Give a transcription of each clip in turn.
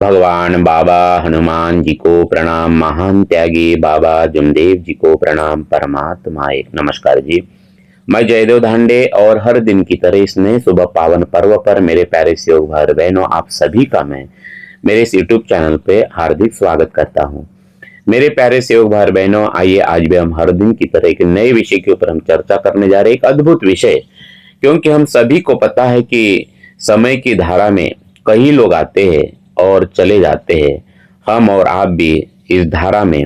भगवान बाबा हनुमान जी को प्रणाम। महान त्यागी बाबा जमदेव जी को प्रणाम। परमात्मा एक। नमस्कार जी। मैं जयदेव धांडे और हर दिन की तरह इस नए सुबह पावन पर्व पर मेरे प्यारे सहयोग भाई बहनों, आप सभी का मैं मेरे इस यूट्यूब चैनल पे हार्दिक स्वागत करता हूँ। मेरे प्यारे सहयोग भाई बहनों, आइए आज भी हम हर दिन की तरह एक नए विषय के ऊपर हम चर्चा करने जा रहे हैं। एक अद्भुत विषय, क्योंकि हम सभी को पता है कि समय की धारा में कई लोग आते हैं और चले जाते हैं। हम और आप भी इस धारा में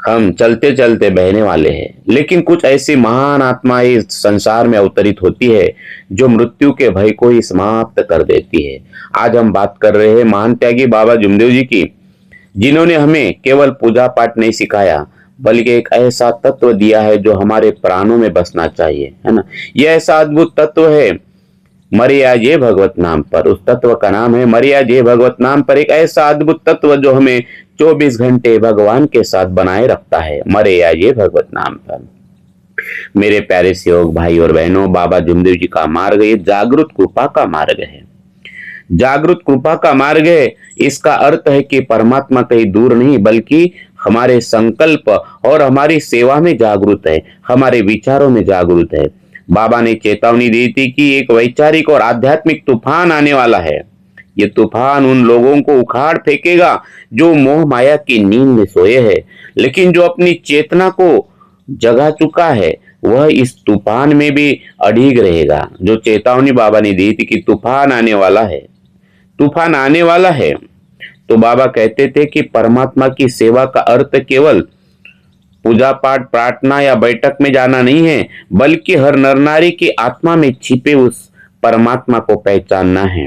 हम चलते चलते बहने वाले हैं, लेकिन कुछ ऐसी महान आत्माएं इस संसार में अवतरित होती है जो मृत्यु के भय को ही समाप्त कर देती है। आज हम बात कर रहे हैं महान त्यागी बाबा जुमदेव जी की, जिन्होंने हमें केवल पूजा पाठ नहीं सिखाया बल्कि एक ऐसा तत्व दिया है जो हमारे प्राणों में बसना चाहिए, है ना। यह ऐसा अद्भुत तत्व है मरिया जे भगवत नाम पर। उस तत्व का नाम है मरिया जे भगवत नाम पर। एक ऐसा अद्भुत तत्व जो हमें 24 घंटे भगवान के साथ बनाए रखता है, मरिया जे भगवत नाम पर। मेरे प्यारे सहयोग भाई और बहनों, बाबा जुमदेव जी का मार्ग ये जागृत कृपा का मार्ग है। जागृत कृपा का मार्ग है। इसका अर्थ है कि परमात्मा कहीं दूर नहीं बल्कि हमारे संकल्प और हमारी सेवा में जागृत है, हमारे विचारों में जागृत है। बाबा ने चेतावनी दी थी कि एक वैचारिक और आध्यात्मिक तूफान आने वाला है। ये तूफान उन लोगों को उखाड़ फेंकेगा जो मोह माया की नींद में सोए हैं, लेकिन जो अपनी चेतना को जगा चुका है वह इस तूफान में भी अड़िग रहेगा। जो चेतावनी बाबा ने दी थी कि तूफान आने वाला है, तूफान आने वाला है, तो बाबा कहते थे कि परमात्मा की सेवा का अर्थ केवल पूजा पाठ प्रार्थना या बैठक में जाना नहीं है, बल्कि हर नर नारी की आत्मा में छिपे उस परमात्मा को पहचानना है।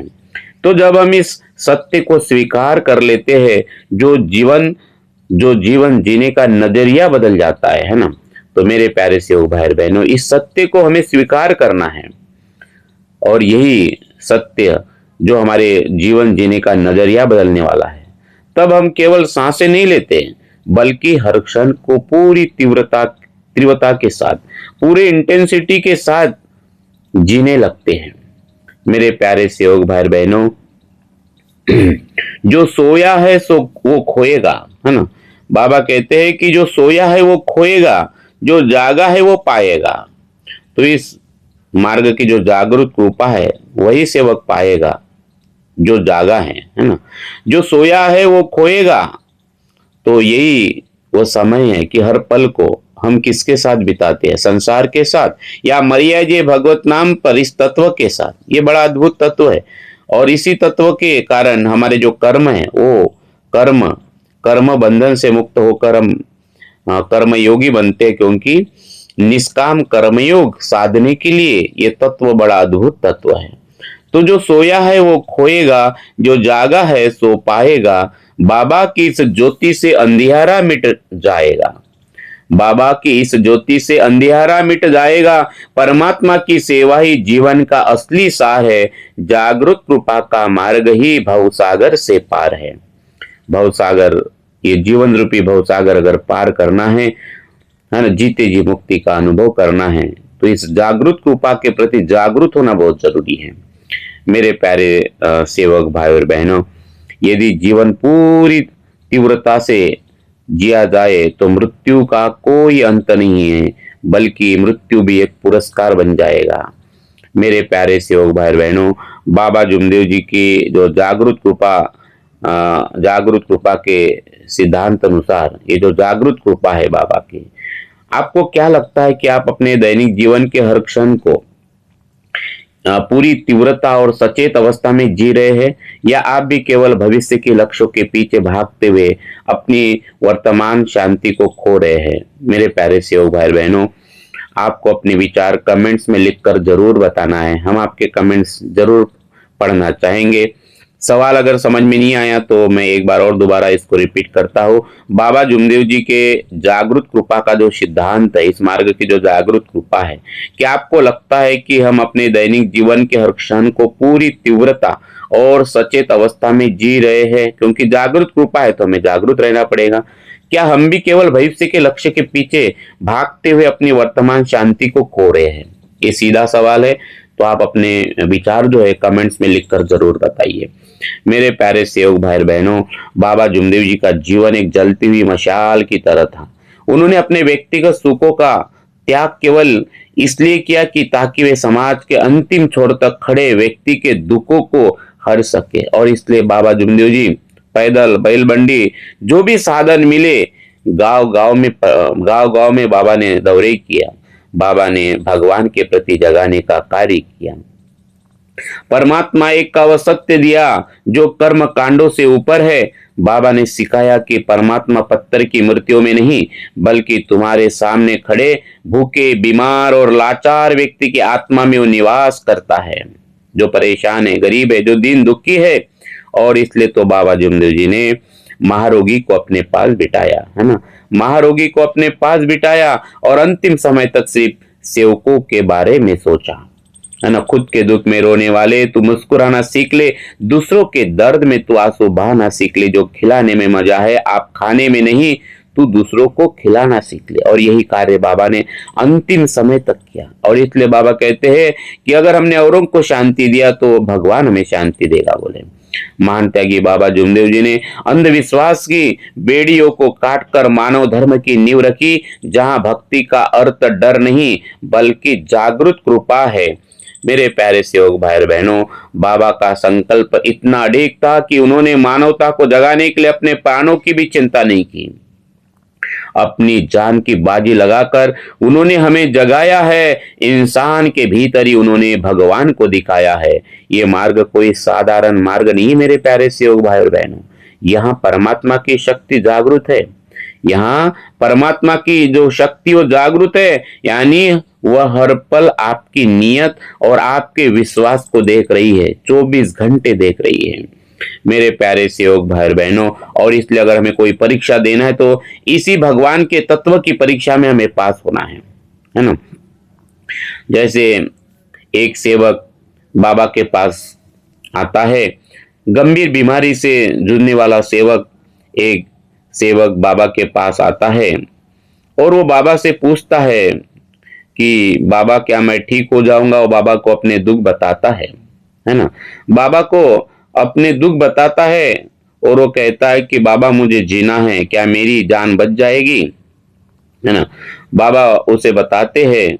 तो जब हम इस सत्य को स्वीकार कर लेते हैं, जो जीवन जीने का नजरिया बदल जाता है ना। तो मेरे प्यारे से भाई बहनों, इस सत्य को हमें स्वीकार करना है और यही सत्य जो हमारे जीवन जीने का नजरिया बदलने वाला है। तब हम केवल सांसें नहीं लेते बल्कि हर क्षण को पूरी तीव्रता के साथ, पूरे इंटेंसिटी के साथ जीने लगते हैं। मेरे प्यारे सहयोग भाई बहनों, जो सोया है सो वो खोएगा, है ना। बाबा कहते हैं कि जो सोया है वो खोएगा, जो जागा है वो पाएगा। तो इस मार्ग की जो जागृत कृपा है वही सेवक पाएगा जो जागा है ना। जो सोया है वो खोएगा। तो यही वो समय है कि हर पल को हम किसके साथ बिताते हैं, संसार के साथ या मरिया जी भगवत नाम पर इस तत्व के साथ। ये बड़ा अद्भुत तत्व है और इसी तत्व के कारण हमारे जो कर्म है वो कर्म कर्म बंधन से मुक्त होकर हम कर्म योगी बनते हैं, क्योंकि निष्काम कर्मयोग साधने के लिए ये तत्व बड़ा अद्भुत तत्व है। तो जो सोया है वो खोएगा, जो जागा है सो पाएगा। बाबा की इस ज्योति से अंधियारा मिट जाएगा। बाबा की इस ज्योति से अंधियारा मिट जाएगा। परमात्मा की सेवा ही जीवन का असली सार है। जागृत कृपा का मार्ग ही भवसागर से पार है। भवसागर, ये जीवन रूपी भवसागर अगर पार करना है ना, जीते जी मुक्ति का अनुभव करना है, तो इस जागृत कृपा के प्रति जागृत होना बहुत जरूरी है। मेरे प्यारे सेवक भाई और बहनों, यदि जीवन पूरी तीव्रता से जिया जाए तो मृत्यु का कोई अंत नहीं है, बल्कि मृत्यु भी एक पुरस्कार बन जाएगा। मेरे प्यारे सेवक भाई बहनों, बाबा जुमदेव जी की जो जागृत कृपा के सिद्धांत अनुसार ये जो जागृत कृपा है बाबा की, आपको क्या लगता है कि आप अपने दैनिक जीवन के हर क्षण को पूरी तीव्रता और सचेत अवस्था में जी रहे हैं, या आप भी केवल भविष्य के लक्ष्यों के पीछे भागते हुए अपनी वर्तमान शांति को खो रहे हैं? मेरे प्यारे सेवक भाई बहनों, आपको अपने विचार कमेंट्स में लिखकर जरूर बताना है। हम आपके कमेंट्स जरूर पढ़ना चाहेंगे। सवाल अगर समझ में नहीं आया तो मैं एक बार और दोबारा इसको रिपीट करता हूँ। बाबा जुमदेव जी के जागृत कृपा का जो सिद्धांत है, इस मार्ग की जो जागृत कृपा है, क्या आपको लगता है कि हम अपने दैनिक जीवन के हर क्षण को पूरी तीव्रता और सचेत अवस्था में जी रहे हैं? क्योंकि जागृत कृपा है तो हमें जागृत रहना पड़ेगा। क्या हम भी केवल भविष्य के लक्ष्य के पीछे भागते हुए अपनी वर्तमान शांति को खो रहे हैं? ये सीधा सवाल है, तो आप अपने विचार जो है कमेंट्स में लिखकर जरूर बताइए। मेरे प्यारे सेवक भाई बहनों, बाबा जुमदेव जी का जीवन एक जलती हुई मशाल की तरह था। उन्होंने अपने व्यक्तिगत सुखों का त्याग केवल इसलिए किया कि ताकि वे समाज के अंतिम छोर तक खड़े व्यक्ति के दुखों को हर सके। और इसलिए बाबा जुमदेव जी पैदल, बैलबंडी, जो भी साधन मिले, गांव गांव में बाबा ने दौरे किया। बाबा ने भगवान के प्रति जगाने का कार्य किया। परमात्मा एक का वह सत्य दिया जो कर्म कांडों से ऊपर है। बाबा ने सिखाया कि परमात्मा पत्थर की मूर्तियों में नहीं, बल्कि तुम्हारे सामने खड़े भूखे, बीमार और लाचार व्यक्ति की आत्मा में वो निवास करता है, जो परेशान है, गरीब है, जो दीन दुखी है। और इसलिए तो बाबा जुमदेव जी ने महारोगी को अपने पास बिठाया, है ना, महारोगी को अपने पास बिठाया और अंतिम समय तक सिर्फ सेवकों के बारे में सोचा, है ना। खुद के दुख में रोने वाले तू मुस्कुराना सीख ले, दूसरों के दर्द में तू आंसू बहाना सीख ले। जो खिलाने में मजा है आप खाने में नहीं, तू दूसरों को खिलाना सीख ले। और यही कार्य बाबा ने अंतिम समय तक किया। और इसलिए बाबा कहते हैं कि अगर हमने औरों को शांति दिया तो भगवान हमें शांति देगा, बोले। महान त्यागी बाबा जुमदेव जी ने अंधविश्वास की बेड़ियों को काटकर मानव धर्म की नींव रखी, जहां भक्ति का अर्थ डर नहीं बल्कि जागृत कृपा है। मेरे प्यारे सेवक भाई बहनों, बाबा का संकल्प इतना अडिग था कि उन्होंने मानवता को जगाने के लिए अपने प्राणों की भी चिंता नहीं की। अपनी जान की बाजी लगाकर उन्होंने हमें जगाया है। इंसान के भीतर ही उन्होंने भगवान को दिखाया है। ये मार्ग कोई साधारण मार्ग नहीं मेरे प्यारे सेवक भाई और बहनों, यहाँ परमात्मा की शक्ति जागृत है। यहाँ परमात्मा की जो शक्ति वो जागृत है, यानी वह हर पल आपकी नियत और आपके विश्वास को देख रही है, 24 घंटे देख रही है मेरे प्यारे सेवक भाई बहनों। और इसलिए अगर हमें कोई परीक्षा देना है तो इसी भगवान के तत्व की परीक्षा में हमें पास होना है ना। जैसे एक सेवक बाबा के पास आता है, गंभीर बीमारी से जूझने वाला सेवक, एक सेवक बाबा के पास आता है और वो बाबा से पूछता है कि बाबा क्या मैं ठीक हो जाऊंगा। और बाबा को अपने दुख बताता है ना। बाबा को अपने दुख बताता है और वो कहता है कि बाबा मुझे जीना है, क्या मेरी जान बच जाएगी, है ना। बाबा उसे बताते हैं,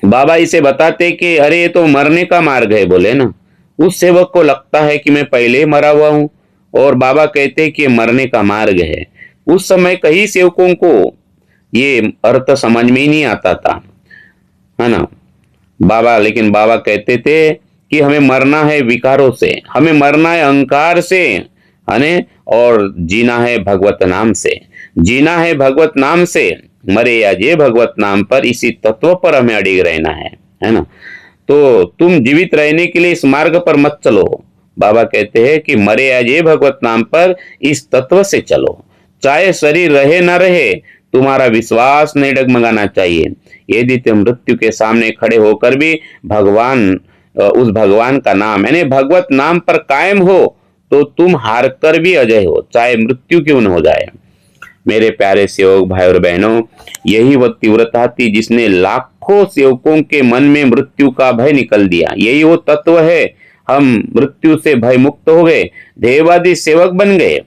बाबा इसे बताते कि अरे ये तो मरने का मार्ग है, बोले ना। उस सेवक को लगता है कि मैं पहले ही मरा हुआ हूं और बाबा कहते कि मरने का मार्ग है। उस समय कई सेवकों को ये अर्थ समझ में ही नहीं आता था, है ना। लेकिन बाबा कहते थे कि हमें मरना है विकारों से, हमें मरना है अहंकार से, है, और जीना है भगवत नाम से। जीना है भगवत नाम से, मरे या जे भगवत नाम पर, इसी तत्व पर हमें अड़िग रहना है ना। तो तुम जीवित रहने के लिए इस मार्ग पर मत चलो। बाबा कहते हैं कि मरे या जे भगवत नाम पर इस तत्व से चलो। चाहे शरीर रहे ना रहे, तुम्हारा विश्वास नहीं डगमगाना चाहिए। यदि तुम मृत्यु के सामने खड़े होकर भी उस भगवान का नाम यानी भगवत नाम पर कायम हो तो तुम हार कर भी अजय हो, चाहे मृत्यु क्यों न हो जाए। मेरे प्यारे सेवक भाई और बहनों, यही वह तीव्रता थी जिसने लाखों सेवकों के मन में मृत्यु का भय निकल दिया। यही वो तत्व है, हम मृत्यु से भय मुक्त हो गए, देहवादी सेवक बन गए।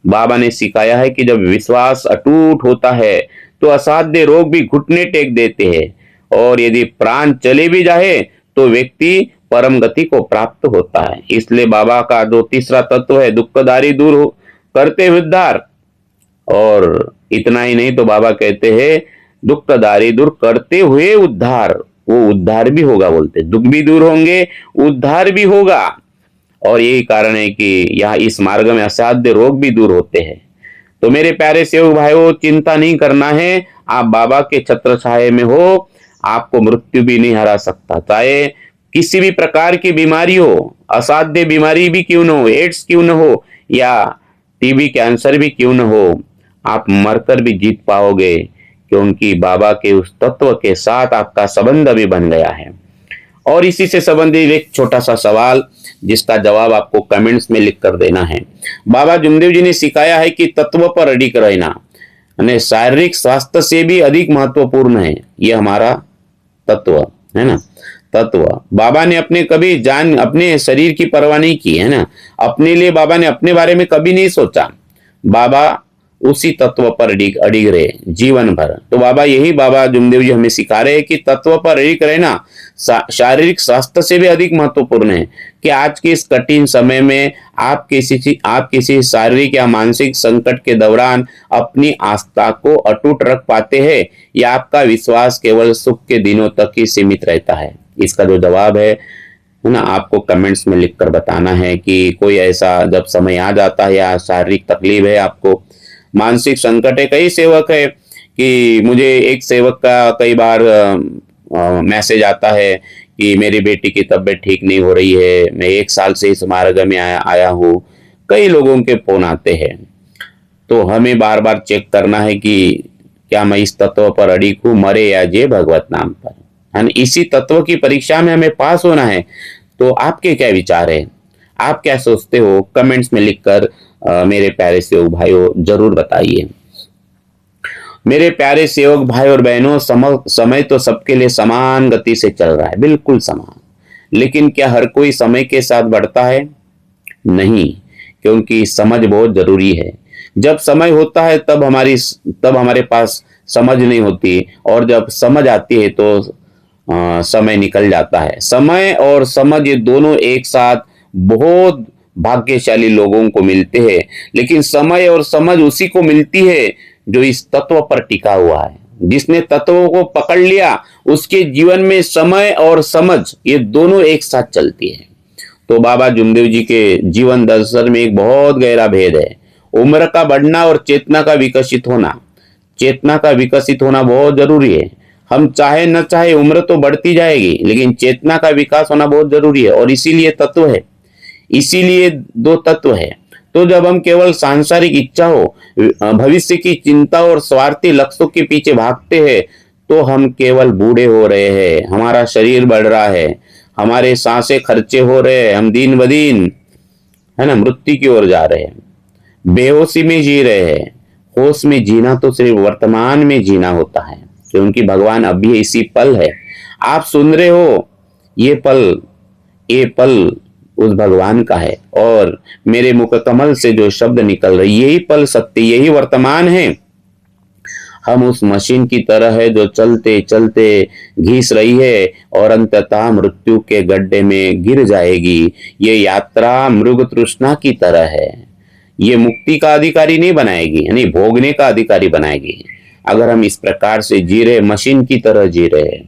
बाबा ने सिखाया है कि जब विश्वास अटूट होता है तो असाध्य रोग भी घुटने टेक देते हैं और यदि प्राण चले भी जाए तो व्यक्ति परम गति को प्राप्त होता है। इसलिए बाबा का जो तीसरा तत्व है, दुखदारी दूर करते हुए उद्धार। और इतना ही नहीं तो बाबा कहते हैं दुखदारी दूर करते हुए उद्धार, वो उद्धार भी होगा, बोलते दुख भी दूर होंगे, उद्धार भी होगा। और यही कारण है कि यहाँ इस मार्ग में असाध्य रोग भी दूर होते हैं। तो मेरे प्यारे सेवक भाइयों, चिंता नहीं करना है। आप बाबा के छत्र छाये में हो, आपको मृत्यु भी नहीं हरा सकता। चाहे किसी भी प्रकार की बीमारी हो, असाध्य बीमारी भी क्यों न हो, एड्स क्यों न हो या टीबी कैंसर भी क्यों न हो, आप मरकर भी जीत पाओगे, क्योंकि बाबा के उस तत्व के साथ आपका संबंध अभी बन गया है। और इसी से संबंधित एक छोटा सा सवाल जिसका जवाब आपको कमेंट्स में लिख कर देना है। बाबा जुमदेव जी ने सिखाया है कि तत्व पर अडिग रहना शारीरिक स्वास्थ्य से भी अधिक महत्वपूर्ण है। यह हमारा तत्व है ना। तत्व। बाबा ने अपने शरीर की परवाह नहीं की, है ना। अपने लिए बाबा ने अपने बारे में कभी नहीं सोचा। बाबा उसी तत्व पर अडिग रहे जीवन भर। तो बाबा जुमदेव जी हमें सिखा रहे हैं कि तत्व पर अडिग रहना शारीरिक स्वास्थ्य से भी अधिक महत्वपूर्ण है। कि आज के इस कठिन समय में आप किसी शारीरिक या मानसिक संकट के दौरान अपनी आस्था को अटूट रख पाते हैं, या आपका विश्वास केवल सुख के दिनों तक ही सीमित रहता है। इसका जो जवाब है ना, आपको कमेंट्स में लिखकर बताना है कि कोई ऐसा जब समय आ जाता है या शारीरिक तकलीफ है, आपको मानसिक संकट है। कई सेवक है कि मुझे एक सेवक का कई बार मैसेज आता है कि मेरी बेटी की तबीयत ठीक नहीं हो रही है, मैं 1 साल से इस मार्ग में आया हूँ। कई लोगों के फोन आते हैं। तो हमें बार बार चेक करना है कि क्या मैं इस तत्व पर अडिग हूँ, मरे या जे भगवत नाम पर, है ना। इसी तत्व की परीक्षा में हमें पास होना है। तो आपके क्या विचार है, आप क्या सोचते हो, कमेंट्स में लिखकर मेरे प्यारे सेवक भाइयों जरूर बताइए। मेरे प्यारे सेवक भाई और बहनों, समय तो सबके लिए समान गति से चल रहा है, बिल्कुल समान। लेकिन क्या हर कोई समय के साथ बढ़ता है? नहीं, क्योंकि समझ बहुत जरूरी है। जब समय होता है तब हमारे पास समझ नहीं होती, और जब समझ आती है तो समय निकल जाता है। समय और समझ ये दोनों एक साथ बहुत भाग्यशाली लोगों को मिलते हैं। लेकिन समय और समझ उसी को मिलती है जो इस तत्व पर टिका हुआ है। जिसने तत्वों को पकड़ लिया, उसके जीवन में समय और समझ ये दोनों एक साथ चलती है। तो बाबा जुमदेव जी के जीवन दर्शन में एक बहुत गहरा भेद है। उम्र का बढ़ना और चेतना का विकसित होना। चेतना का विकसित होना बहुत जरूरी है। हम चाहे न चाहे उम्र तो बढ़ती जाएगी, लेकिन चेतना का विकास होना बहुत जरूरी है। और इसीलिए तत्व है, इसीलिए 2 तत्व है। तो जब हम केवल सांसारिक इच्छा हो, भविष्य की चिंता और स्वार्थी लक्ष्यों के पीछे भागते हैं, तो हम केवल बूढ़े हो रहे हैं। हमारा शरीर बढ़ रहा है, हमारे सांसें खर्चे हो रहे हैं, हम दिन ब दिन, है ना, मृत्यु की ओर जा रहे हैं। बेहोशी में जी रहे हैं। होश में जीना तो सिर्फ वर्तमान में जीना होता है, क्योंकि भगवान अभी इसी पल है। आप सुन रहे हो, ये पल उस भगवान का है, और मेरे मुख कमल से जो शब्द निकल रहे, यही पल सत्य, यही वर्तमान है। हम उस मशीन की तरह है जो चलते चलते घिस रही है और अंततः मृत्यु के गड्ढे में गिर जाएगी। ये यात्रा मृग तृष्णा की तरह है। ये मुक्ति का अधिकारी नहीं बनाएगी, यानी भोगने का अधिकारी बनाएगी। अगर हम इस प्रकार से जी रहे, मशीन की तरह जी रहे,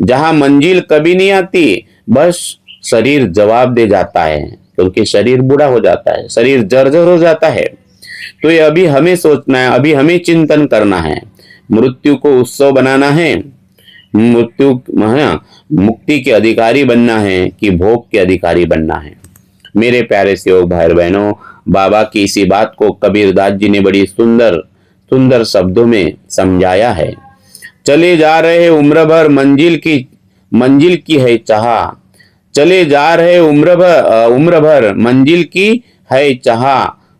जहां मंजिल कभी नहीं आती, बस शरीर जवाब दे जाता है, क्योंकि शरीर बूढ़ा हो जाता है, शरीर जर्जर हो जाता है। तो ये अभी हमें सोचना है, अभी हमें चिंतन करना है। मृत्यु को उत्सव बनाना है, मुक्ति के अधिकारी बनना है कि भोग के अधिकारी बनना है। मेरे प्यारे सेवक भाई बहनों, बाबा की इसी बात को कबीरदास जी ने बड़ी सुंदर सुंदर शब्दों में समझाया है। चले जा रहे उम्र भर मंजिल की है चाह, चले जा रहे उम्र भर मंजिल की है चाह,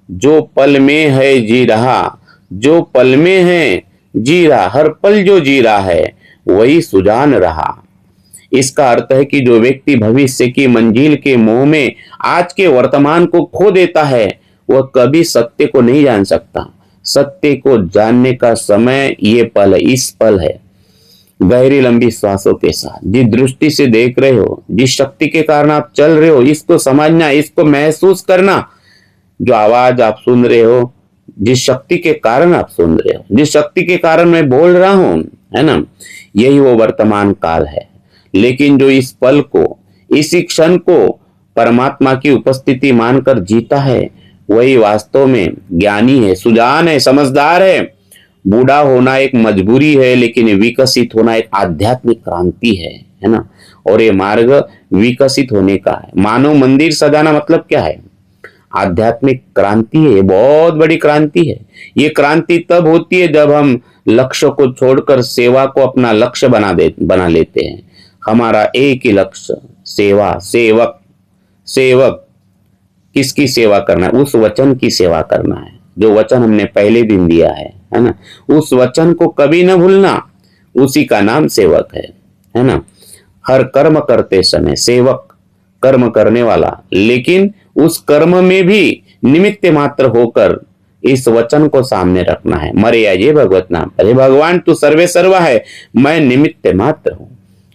जो पल में है जी रहा, जो पल में है जी रहा, हर पल जो जी रहा है वही सुजान रहा। इसका अर्थ है कि जो व्यक्ति भविष्य की मंजिल के मोह में आज के वर्तमान को खो देता है, वह कभी सत्य को नहीं जान सकता। सत्य को जानने का समय ये पल है, इस पल है। गहरी लंबी श्वासों के साथ जिस दृष्टि से देख रहे हो, जिस शक्ति के कारण आप चल रहे हो, इसको समझना, इसको महसूस करना। जो आवाज आप सुन रहे हो, जिस शक्ति के कारण आप सुन रहे हो, जिस शक्ति के कारण मैं बोल रहा हूं, है ना, यही वो वर्तमान काल है। लेकिन जो इस पल को, इसी क्षण को परमात्मा की उपस्थिति मानकर जीता है, वही वास्तव में ज्ञानी है, सुजान है, समझदार है। बूढ़ा होना एक मजबूरी है, लेकिन विकसित होना एक आध्यात्मिक क्रांति है ना। और ये मार्ग विकसित होने का है। मानव मंदिर सजाना मतलब क्या है? आध्यात्मिक क्रांति है, बहुत बड़ी क्रांति है। ये क्रांति तब होती है जब हम लक्ष्य को छोड़कर सेवा को अपना लक्ष्य बना लेते हैं। हमारा एक ही लक्ष्य, सेवा। सेवक किसकी सेवा करना है? उस वचन की सेवा करना है जो वचन हमने पहले दिन दिया है ना। उस वचन को कभी न भूलना, उसी का नाम सेवक है ना। हर कर्म करते समय सेवक, कर्म करने वाला, लेकिन उस कर्म में भी निमित्त मात्र होकर इस वचन को सामने रखना है, मरे ये भगवत नाम पर। हे भगवान तू सर्वे सर्वा है, मैं निमित्त मात्र हूं।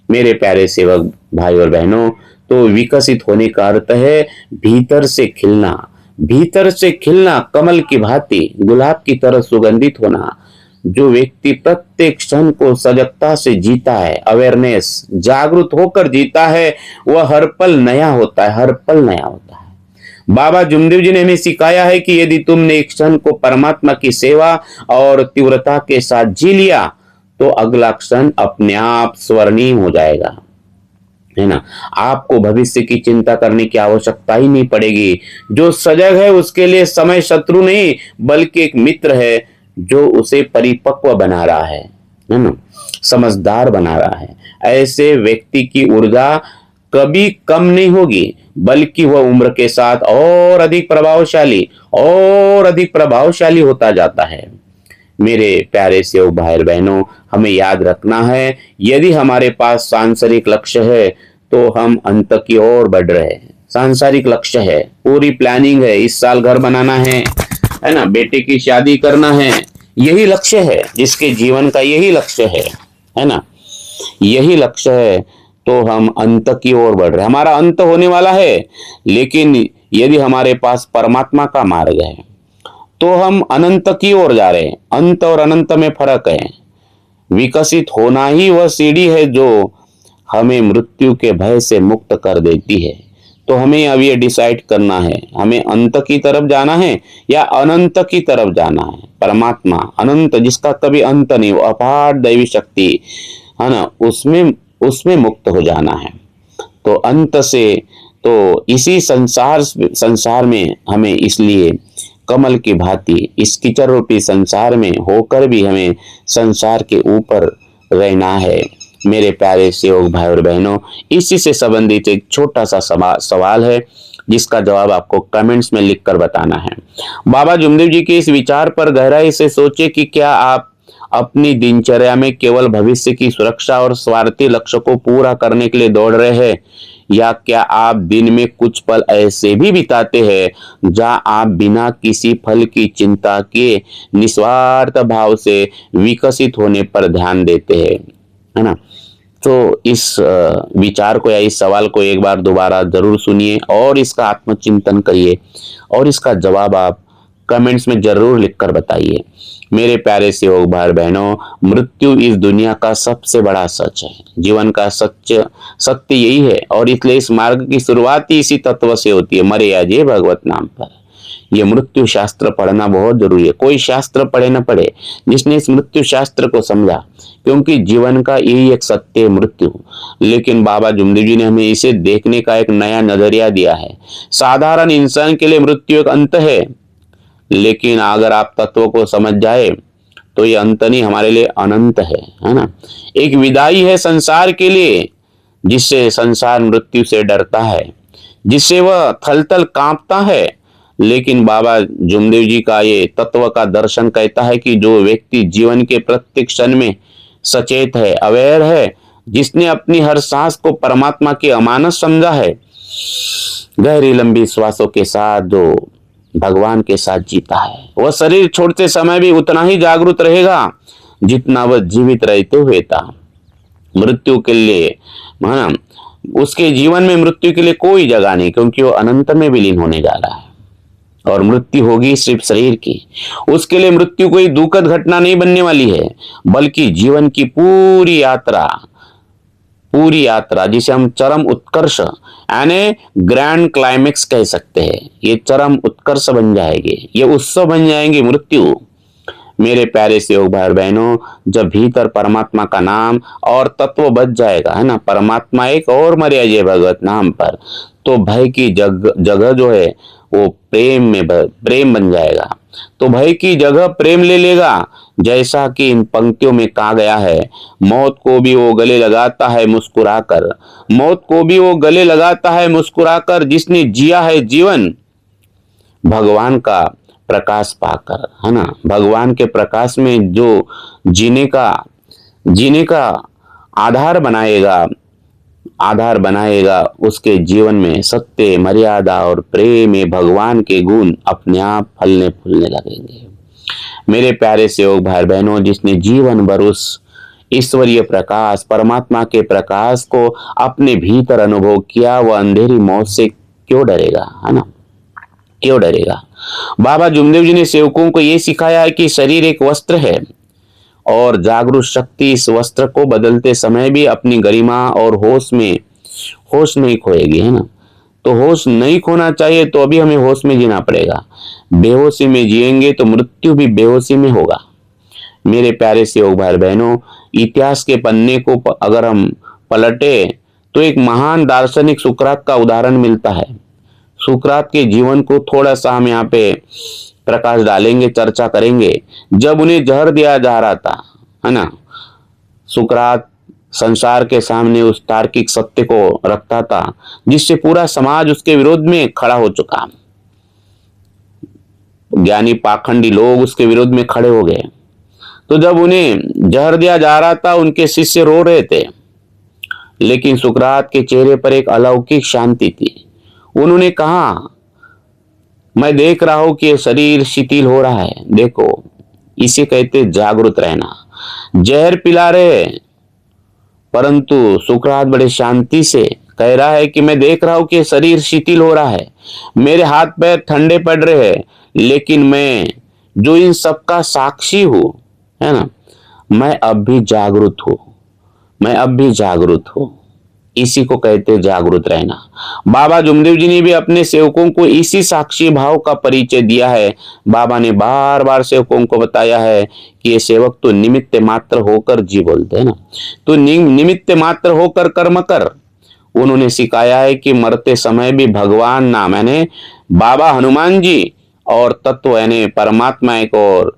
मेरे प्यारे सेवक भाई और बहनों, तो विकसित होने का अर्थ है भीतर से खिलना, भीतर से खिलना, कमल की भांति गुलाब की तरह सुगंधित होना। जो व्यक्ति प्रत्येक क्षण को सजगता से जीता है, अवेयरनेस, जागरूक होकर जीता है, वह हर पल नया होता है, हर पल नया होता है। बाबा जुमदेव जी ने हमें सिखाया है कि यदि तुमने एक क्षण को परमात्मा की सेवा और तीव्रता के साथ जी लिया तो अगला क्षण अपने आप स्वर्णिम हो जाएगा, है ना। आपको भविष्य की चिंता करने की आवश्यकता ही नहीं पड़ेगी। जो सजग है उसके लिए समय शत्रु नहीं बल्कि एक मित्र है जो उसे परिपक्व बना रहा है ना, समझदार बना रहा है। ऐसे व्यक्ति की ऊर्जा कभी कम नहीं होगी बल्कि वह उम्र के साथ और अधिक प्रभावशाली होता जाता है। मेरे प्यारे सेवक भाई बहनों, हमें याद रखना है यदि हमारे पास सांसारिक लक्ष्य है तो हम अंत की ओर बढ़ रहे हैं। सांसारिक लक्ष्य है, पूरी प्लानिंग है, इस साल घर बनाना है ना, बेटे की शादी करना है, यही लक्ष्य है, जिसके जीवन का यही लक्ष्य है ना, यही लक्ष्य है, तो हम अंत की ओर बढ़ रहे हैं। हमारा अंत होने वाला है, लेकिन यदि हमारे पास परमात्मा का मार्ग है तो हम अनंत की ओर जा रहे हैं। अंत और अनंत में फर्क है। विकसित होना ही वह सीढ़ी है जो हमें मृत्यु के भय से मुक्त कर देती है। तो हमें अब ये डिसाइड करना है, हमें अंत की तरफ जाना है या अनंत की तरफ जाना है। परमात्मा अनंत, जिसका कभी अंत नहीं, वो अपार दैवी शक्ति है ना, उसमें उसमें मुक्त हो जाना है। तो अंत से, तो इसी संसार में हमें इसलिए कमल की भांति इस कीचड़ रूपी संसार में होकर भी हमें संसार के ऊपर रहना है। मेरे प्यारे सेवक भाई और बहनों, इसी से संबंधित एक छोटा सा सवाल है जिसका जवाब आपको कमेंट्स में लिखकर बताना है। बाबा जुमदेव जी के इस विचार पर गहराई से सोचे कि क्या आप अपनी दिनचर्या में केवल भविष्य की सुरक्षा और स्वार्थी लक्ष्य को पूरा करने के लिए दौड़ रहे हैं, या क्या आप दिन में कुछ पल ऐसे भी बिताते हैं जहां आप बिना किसी फल की चिंता के निस्वार्थ भाव से विकसित होने पर ध्यान देते हैं, है ना। तो इस विचार को या इस सवाल को एक बार दोबारा जरूर सुनिए और इसका आत्मचिंतन करिए और इसका जवाब आप कमेंट्स में जरूर लिखकर बताइए। मेरे प्यारे सेवक भाई बहनों, मृत्यु इस दुनिया का सबसे बड़ा सच है, जीवन का सत्य यही है, और इसलिए इस मार्ग की शुरुआत ही इसी तत्व से होती है, मरे या जे भगवत नाम पर। ये मृत्यु शास्त्र पढ़ना बहुत जरूरी है। कोई शास्त्र पढ़े न पढ़े, जिसने इस मृत्यु शास्त्र को समझा, क्योंकि जीवन का यही एक सत्य है, मृत्यु। लेकिन बाबा जुमदेव जी ने हमें इसे देखने का एक नया नजरिया दिया है। साधारण इंसान के लिए मृत्यु एक अंत है, लेकिन अगर आप तत्व को समझ जाए तो ये अंत नहीं, हमारे लिए अनंत है ना। एक विदाई है संसार के लिए, जिससे संसार मृत्यु से डरता है, जिससे वह थल थल कांपता है। लेकिन बाबा जुमदेव जी का ये तत्व का दर्शन कहता है कि जो व्यक्ति जीवन के प्रत्येक क्षण में सचेत है, अवेयर है, जिसने अपनी हर सांस को परमात्मा की अमानत समझा है, गहरी लंबी श्वासों के साथ जो भगवान के साथ जीता है, वह शरीर छोड़ते समय भी उतना ही जागरूक रहेगा जितना वह जीवित रहते हुए था। मृत्यु के लिए माना उसके जीवन में मृत्यु के लिए कोई जगह नहीं, क्योंकि वो अनंत में विलीन होने जा रहा है और मृत्यु होगी सिर्फ शरीर की। उसके लिए मृत्यु कोई दुखद घटना नहीं बनने वाली है, बल्कि जीवन की पूरी यात्रा जिसे हम चरम उत्कर्ष यानी ग्रैंड क्लाइमेक्स कह सकते हैं, ये चरम उत्कर्ष बन जाएंगे, ये उत्सव बन जाएंगे मृत्यु। मेरे प्यारे सेवक भाई बहनों, जब भीतर परमात्मा का नाम और तत्व बच जाएगा, है ना, परमात्मा एक और मर्यादा भगवत नाम पर, तो भय की जगह जो है वो प्रेम बन जाएगा। तो भय की जगह प्रेम ले लेगा। जैसा कि इन पंक्तियों में कहा गया है, मौत को भी वो गले लगाता है मुस्कुराकर, मौत को भी वो गले लगाता है मुस्कुराकर, जिसने जिया है जीवन भगवान का प्रकाश पाकर, है ना। भगवान के प्रकाश में जो जीने का आधार बनाएगा, आधार बनाएगा, उसके जीवन में सत्य, मर्यादा और प्रेम में भगवान के गुण अपने आप फलने फूलने लगेंगे। मेरे प्यारे सेवक भाई बहनों, जिसने जीवन भर उस ईश्वरीय प्रकाश, परमात्मा के प्रकाश को अपने भीतर अनुभव किया, वह अंधेरी मौत से क्यों डरेगा, है ना, क्यों डरेगा। बाबा जुमदेव जी ने सेवकों को यह सिखाया है कि शरीर एक वस्त्र है और जागरूक शक्ति इस वस्त्र को बदलते समय भी अपनी गरिमा और होश नहीं खोएगी, है ना। तो होश नहीं खोना चाहिए, तो अभी हमें होश में जीना पड़ेगा। बेहोशी में जिएंगे तो मृत्यु भी बेहोशी में होगा। मेरे प्यारे सेवक भाई बहनों, इतिहास के पन्ने को अगर हम पलटे तो एक महान दार्शनिक सुकरात का उदाहरण मिलता है। सुकरात के जीवन को थोड़ा सा हम यहाँ पे प्रकाश डालेंगे, चर्चा करेंगे। जब उन्हें जहर दिया जा रहा था, है ना, सुकरात संसार के सामने उस तार्किक सत्य को रखता था जिससे पूरा समाज उसके विरोध में खड़ा हो चुका। ज्ञानी पाखंडी लोग उसके विरोध में खड़े हो गए। तो जब उन्हें जहर दिया जा रहा था, उनके शिष्य रो रहे थे, लेकिन सुकरात के चेहरे पर एक अलौकिक शांति थी। उन्होंने कहा, मैं देख रहा हूं कि ये शरीर शिथिल हो रहा है। देखो, इसे कहते जागृत रहना। जहर पिला रहे, परंतु सुकरात बड़े शांति से कह रहा है कि मैं देख रहा हूं कि शरीर शिथिल हो रहा है, मेरे हाथ पैर ठंडे पड़ रहे हैं, लेकिन मैं जो इन सबका साक्षी हूं, है ना, मैं अब भी जागृत हूं, मैं अब भी जागृत हूं। इसी को कहते जागृत रहना। बाबा जुमदेव जी ने भी अपने सेवकों को इसी साक्षी भाव का परिचय दिया है। बाबा ने बार बार सेवकों को बताया है कि ये सेवक तो निमित्त मात्र होकर जी बोलते हैं ना, तो निमित्त मात्र होकर कर्म कर। उन्होंने सिखाया है कि मरते समय भी भगवान नाम यानी बाबा हनुमान जी और तत्व यानी परमात्मा एक और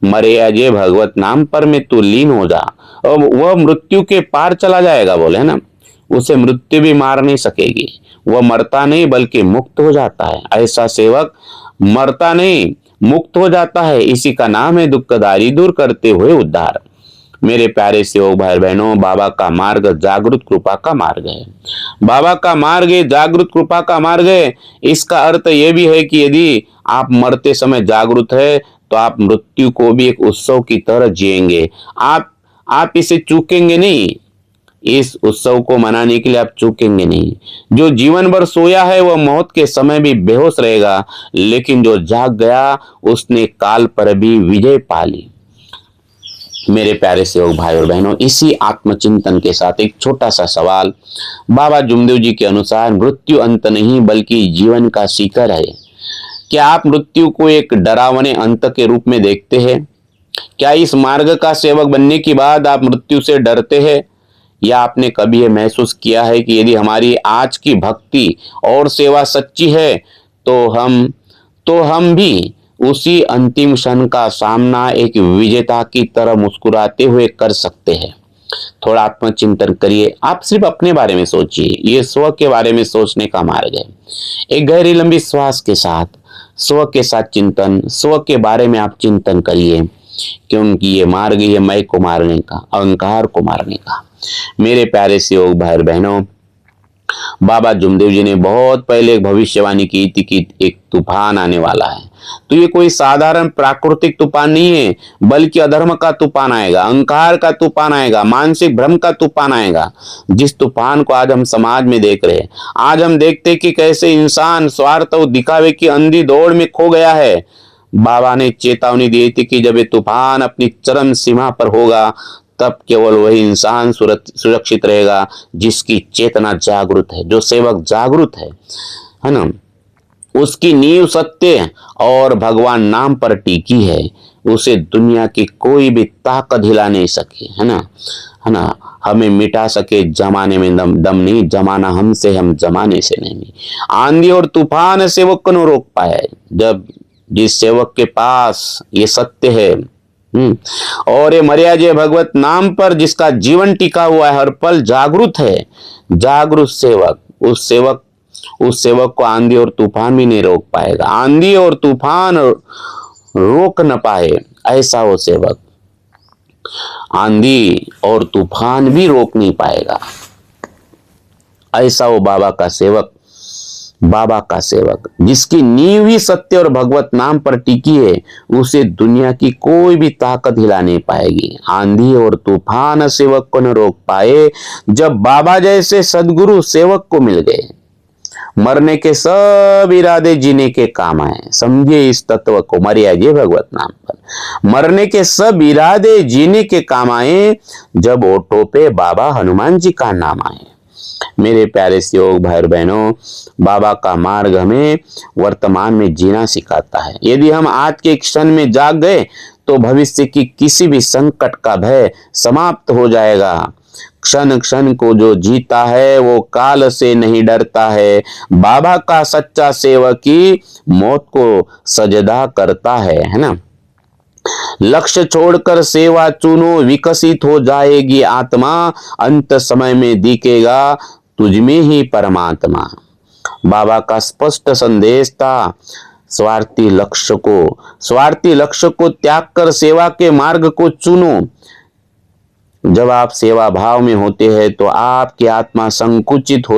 मरे अजय भगवत नाम पर में तू लीन हो जा, और वह मृत्यु के पार चला जाएगा, बोले ना। उसे मृत्यु भी मार नहीं सकेगी, वह मरता नहीं बल्कि मुक्त हो जाता है। ऐसा सेवक मरता नहीं, मुक्त हो जाता है। इसी का नाम है दुखदारी दूर करते हुए उद्धार। मेरे प्यारे सेवक भाई बहनों, बाबा का मार्ग जागृत कृपा का मार्ग है। बाबा का मार्ग है जागृत कृपा का मार्ग है। इसका अर्थ यह भी है कि यदि आप मरते समय जागृत है तो आप मृत्यु को भी एक उत्सव की तरह जिएंगे। आप इसे चूकेंगे नहीं। इस उत्सव को मनाने के लिए आप चूकेंगे नहीं। जो जीवन भर सोया है वह मौत के समय भी बेहोश रहेगा, लेकिन जो जाग गया उसने काल पर भी विजय पा ली। मेरे प्यारे सेवक भाई और बहनों, इसी आत्मचिंतन के साथ एक छोटा सा सवाल। बाबा जुमदेव जी के अनुसार मृत्यु अंत नहीं बल्कि जीवन का शिखर है। क्या आप मृत्यु को एक डरावने अंत के रूप में देखते हैं? क्या इस मार्ग का सेवक बनने के बाद आप मृत्यु से डरते हैं? या आपने कभी यह महसूस किया है कि यदि हमारी आज की भक्ति और सेवा सच्ची है तो हम भी उसी अंतिम क्षण का सामना एक विजेता की तरह मुस्कुराते हुए कर सकते हैं? थोड़ा आत्मचिंतन करिए। आप सिर्फ अपने बारे में सोचिए। ये स्व के बारे में सोचने का मार्ग है। एक गहरी लंबी श्वास के साथ स्व के साथ चिंतन, स्व के बारे में आप चिंतन करिए, क्योंकि ये मार्ग है मैं को मारने का, अहंकार को मारने का। मेरे प्यारे सेवक भाई बहनों, बाबा जुमदेव जी ने बहुत पहले एक भविष्यवाणी की थी कि एक तूफान आने वाला है। तो ये कोई साधारण प्राकृतिक तूफान नहीं है, बल्कि अधर्म का तूफान आएगा, अहंकार का तूफान आएगा, मानसिक भ्रम का तूफान आएगा। जिस तूफान को आज हम समाज में देख रहे हैं, आज हम देखते कि कैसे इंसान स्वार्थ और दिखावे की अंधी दौड़ में खो गया है। बाबा ने चेतावनी दी थी कि जब ये तूफान अपनी चरम सीमा पर होगा, तब केवल वही इंसान सुरक्षित रहेगा जिसकी चेतना जागृत है, जो सेवक जागृत है ना। उसकी नींव सत्य और भगवान नाम पर टिकी है। उसे दुनिया की कोई भी ताकत हिला नहीं सके, है ना। हमें मिटा सके जमाने में दम नहीं, जमाना हमसे, हम जमाने से नहीं। आंधी और तूफान सेवक को न रोक पाए। जब जिस सेवक के पास ये सत्य है और ये मर्यादा भगवत नाम पर जिसका जीवन टिका हुआ है, हर पल जागृत है, जागृत सेवक, उस सेवक को आंधी और तूफान भी नहीं रोक पाएगा। आंधी और तूफान रोक न पाए ऐसा वो सेवक, आंधी और तूफान भी रोक नहीं पाएगा। ऐसा वो बाबा का सेवक जिसकी नींव ही सत्य और भगवत नाम पर टिकी है, उसे दुनिया की कोई भी ताकत हिला नहीं पाएगी। आंधी और तूफान सेवक को न रोक पाए। जब बाबा जैसे सदगुरु सेवक को मिल गए, मरने के सब इरादे जीने के काम आए। समझिए इस तत्व को, मरिया जी भगवत नाम पर। मरने के सब इरादे जीने के काम आए जब ओठों पे बाबा हनुमान जी का नाम आए। मेरे प्यारे योग भाई और बहनों, बाबा का मार्ग हमें वर्तमान में जीना सिखाता है। यदि हम आज के क्षण में जाग गए तो भविष्य की किसी भी संकट का भय समाप्त हो जाएगा। क्षण क्षण को जो जीता है वो काल से नहीं डरता है। बाबा का सच्चा सेवक ही मौत को सजदा करता है ना। लक्ष्य छोड़कर सेवा चुनो, विकसित हो जाएगी आत्मा। अंत समय में दिखेगा तुझमें ही परमात्मा। बाबा का स्पष्ट संदेश था, स्वार्थी लक्ष्य को त्याग कर सेवा के मार्ग को चुनो। जब आप सेवा भाव में होते हैं तो आपकी आत्मा संकुचित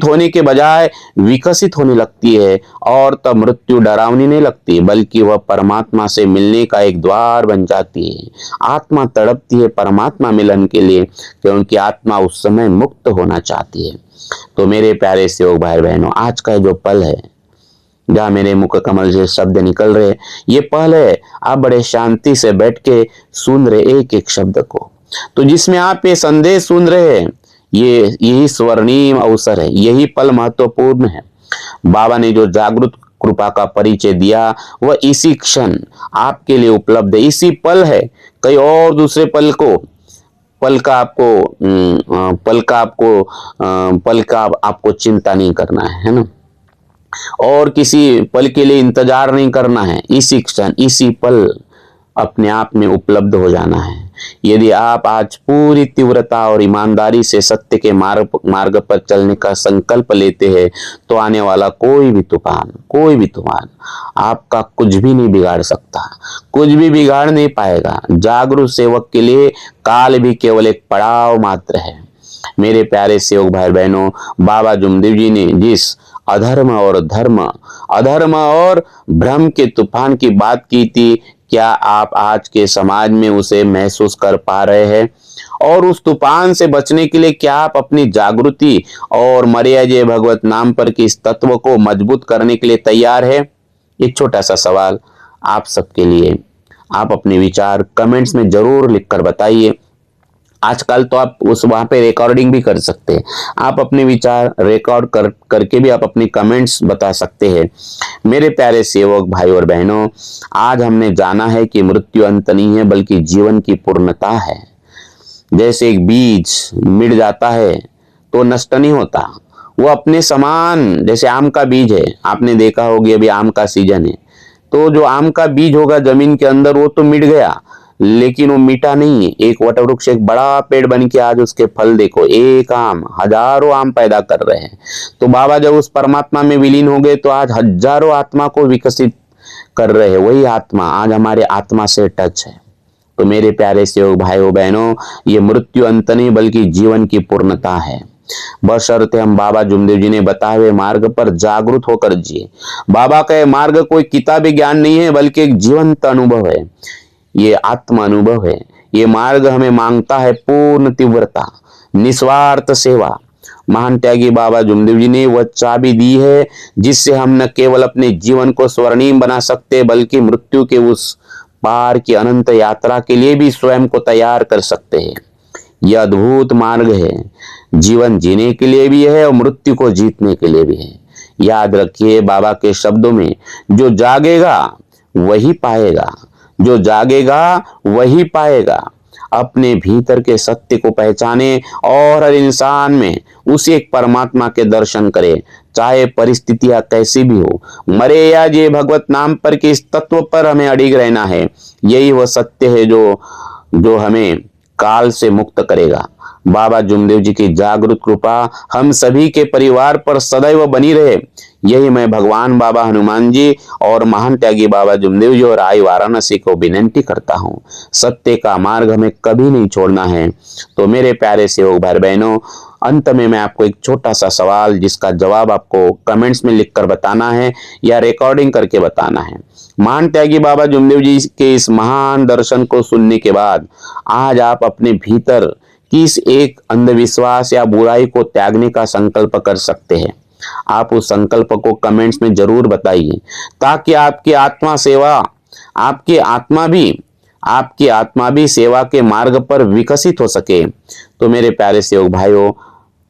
होने के बजाय विकसित होने लगती है, और तब मृत्यु डरावनी नहीं लगती बल्कि वह परमात्मा से मिलने का एक द्वार बन जाती है। आत्मा तड़पती है परमात्मा मिलन के लिए, क्योंकि आत्मा उस समय मुक्त होना चाहती है। तो मेरे प्यारे सेवक भाई बहनों, आज का जो पल है जहाँ मेरे मुख कमल से शब्द निकल रहे, ये पल है आप बड़े शांति से बैठ के सुन रहे एक एक शब्द को। तो जिसमें आप ये संदेश सुन रहे हैं, यही स्वर्णिम अवसर है, यही पल महत्वपूर्ण है। बाबा ने जो जागृत कृपा का परिचय दिया वह इसी क्षण आपके लिए उपलब्ध है, इसी पल है। कई और दूसरे पल का आपको चिंता नहीं करना है ना, और किसी पल के लिए इंतजार नहीं करना है। इसी क्षण इसी पल अपने आप में उपलब्ध हो जाना है। यदि आप आज पूरी तीव्रता और ईमानदारी से सत्य के मार्ग पर चलने का संकल्प लेते हैं तो आने वाला कोई भी तूफान आपका कुछ भी नहीं बिगाड़ सकता, कुछ भी बिगाड़ नहीं पाएगा। जागरूक सेवक के लिए काल भी केवल एक पड़ाव मात्र है। मेरे प्यारे सेवक भाई बहनों, बाबा जुमदेव जी ने जिस अधर्म और भ्रम के तूफान की बात की थी, क्या आप आज के समाज में उसे महसूस कर पा रहे हैं? और उस तूफान से बचने के लिए क्या आप अपनी जागृति और मर्यादा जय भगवत नाम पर की इस तत्व को मजबूत करने के लिए तैयार है? एक छोटा सा सवाल आप सबके लिए, आप अपने विचार कमेंट्स में जरूर लिखकर बताइए। आजकल तो आप वहां पे रिकॉर्डिंग भी कर सकते हैं, आप अपने विचार रिकॉर्ड करके भी आप अपने कमेंट्स बता सकते हैं। मेरे प्यारे सेवक भाई और बहनों, आज हमने जाना है कि मृत्यु अंत नहीं है बल्कि जीवन की पूर्णता है। जैसे एक बीज मिट जाता है तो नष्ट नहीं होता, वो अपने समान, जैसे आम का बीज है, आपने देखा होगा अभी आम का सीजन है, तो जो आम का बीज होगा जमीन के अंदर वो तो मिट गया, लेकिन वो मीठा नहीं है। एक वटवृक्ष एक बड़ा पेड़ बन के आज उसके फल देखो, एक आम हजारों आम पैदा कर रहे हैं। तो बाबा जब उस परमात्मा में विलीन हो गए तो आज हजारों आत्मा को विकसित कर रहे हैं। वही आत्मा आज हमारे आत्मा से टच है। तो मेरे प्यारे सेवक भाइयों बहनों, ये मृत्यु अंत नहीं बल्कि जीवन की पूर्णता है। बशर्ते हम बाबा जुमदेव जी ने बताए हुए मार्ग पर जागरूक होकर जिए। बाबा का मार्ग कोई किताबी ज्ञान नहीं है बल्कि एक जीवंत अनुभव है, ये आत्मा अनुभव है। ये मार्ग हमें मांगता है पूर्ण तीव्रता, निस्वार्थ सेवा। महान त्यागी बाबा जुमदेव जी ने वह चाबी दी है जिससे हम न केवल अपने जीवन को स्वर्णिम बना सकते बल्कि मृत्यु के उस पार की अनंत यात्रा के लिए भी स्वयं को तैयार कर सकते हैं। यह अद्भुत मार्ग है, जीवन जीने के लिए भी है और मृत्यु को जीतने के लिए भी है। याद रखिए बाबा के शब्दों में, जो जागेगा वही पाएगा, जो जागेगा वही पाएगा। अपने भीतर के सत्य को पहचाने और हर इंसान में उसी एक परमात्मा के दर्शन करे, चाहे परिस्थितियां कैसी भी हो। मरे या जे भगवत नाम पर के इस तत्व पर हमें अडिग रहना है। यही वह सत्य है जो हमें काल से मुक्त करेगा। बाबा जुमदेव जी की जागृत कृपा हम सभी के परिवार पर सदैव बनी रहे। यही मैं भगवान बाबा हनुमान जी और महान त्यागी बाबा जुमदेव जी और आई वाराणसी को विनती करता हूँ, सत्य का मार्ग हमें कभी नहीं छोड़ना है। तो मेरे प्यारे सेवक भाई बहनों, अंत में मैं आपको एक छोटा सा सवाल जिसका जवाब आपको कमेंट्स में लिखकर बताना है या रिकॉर्डिंग करके बताना है। महान त्यागी बाबा जुमदेव जी के इस महान दर्शन को सुनने के बाद आज आप अपने भीतर किस एक अंधविश्वास या बुराई को त्यागने का संकल्प कर सकते हैं? आप उस संकल्प को कमेंट्स में जरूर बताइए, ताकि आपकी आत्मा भी सेवा के मार्ग पर विकसित हो सके। तो मेरे प्यारे सेवक भाइयों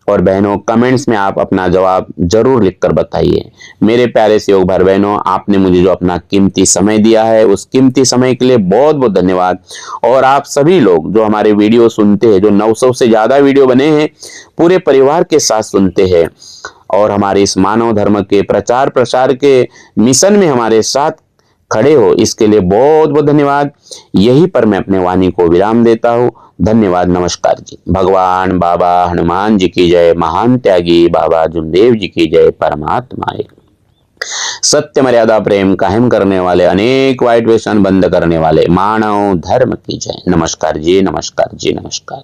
और बहनों, कमेंट्स में आप अपना जवाब जरूर लिखकर बताइए। मेरे प्यारे सेवक भाई बहनों, आपने मुझे जो अपना कीमती समय दिया है, उस कीमती समय के लिए बहुत बहुत धन्यवाद। और आप सभी लोग जो हमारे वीडियो सुनते हैं, जो 900 से ज्यादा वीडियो बने हैं, पूरे परिवार के साथ सुनते हैं और हमारे इस मानव धर्म के प्रचार प्रसार के मिशन में हमारे साथ खड़े हो, इसके लिए बहुत बहुत धन्यवाद। यहीं पर मैं अपने वाणी को विराम देता हूँ। धन्यवाद, नमस्कार जी। भगवान बाबा हनुमान जी की जय, महान त्यागी बाबा जुमदेव जी की जय। परमात्मा एक। सत्य मर्यादा प्रेम कायम करने वाले, अनेक वाइट व्यसन बंद करने वाले मानव धर्म की जय। नमस्कार जी, नमस्कार जी, नमस्कार।